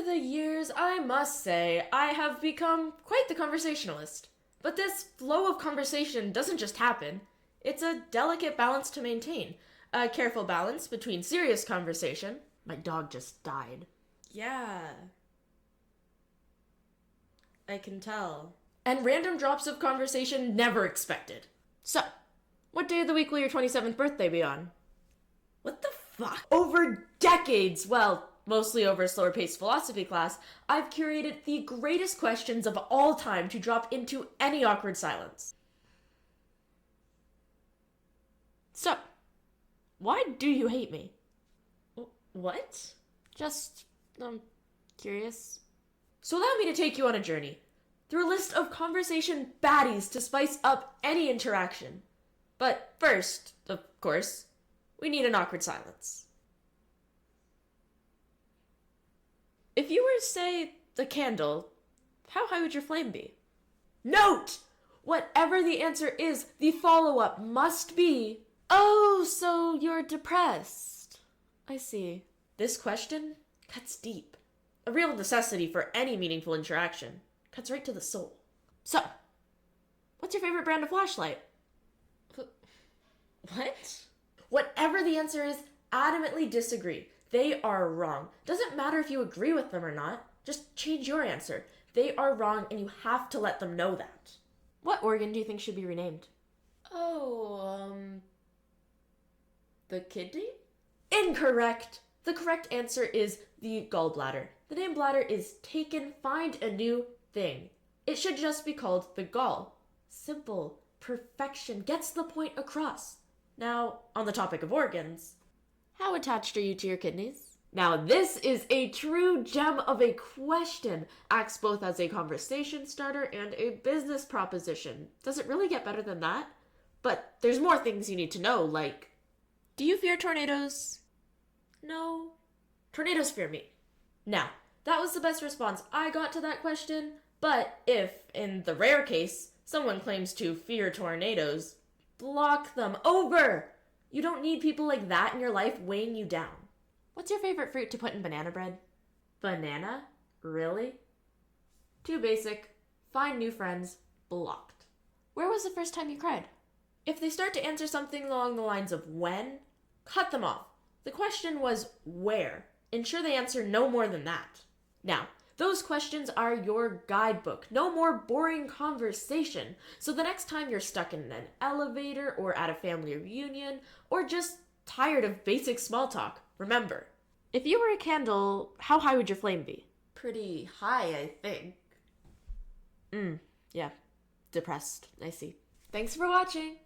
Over the years, I must say, I have become quite the conversationalist. But this flow of conversation doesn't just happen. It's a delicate balance to maintain. A careful balance between serious conversation. My dog just died. Yeah. I can tell. And random drops of conversation never expected. So, what day of the week will your 27th birthday be on? What the fuck? Over decades, well, mostly over a slower-paced philosophy class, I've curated the greatest questions of all time to drop into any awkward silence. So, why do you hate me? What? Just, curious. So allow me to take you on a journey through a list of conversation baddies to spice up any interaction. But first, of course, we need an awkward silence. If you were to say a candle, how high would your flame be? Note! Whatever the answer is, the follow-up must be, oh, so you're depressed. I see. This question cuts deep. A real necessity for any meaningful interaction. Cuts right to the soul. So, what's your favorite brand of flashlight? What? Whatever the answer is, adamantly disagree. They are wrong. Doesn't matter if you agree with them or not. Just change your answer. They are wrong and you have to let them know that. What organ do you think should be renamed? The kidney? Incorrect! The correct answer is the gallbladder. The name bladder is taken, find a new thing. It should just be called the gall. Simple. Perfection gets the point across. Now, on the topic of organs, how attached are you to your kidneys? Now, this is a true gem of a question. Acts both as a conversation starter and a business proposition. Does it really get better than that? But there's more things you need to know, like, do you fear tornadoes? No. Tornadoes fear me. Now, that was the best response I got to that question, but if, in the rare case, someone claims to fear tornadoes, block them over! You don't need people like that in your life weighing you down. What's your favorite fruit to put in banana bread? Banana? Really? Too basic. Find new friends. Blocked. Where was the first time you cried? If they start to answer something along the lines of when, cut them off. The question was where. Ensure they answer no more than that. Now, those questions are your guidebook. No more boring conversation. So the next time you're stuck in an elevator or at a family reunion or just tired of basic small talk, remember, if you were a candle, how high would your flame be? Pretty high, I think. Yeah. Depressed. I see. Thanks for watching.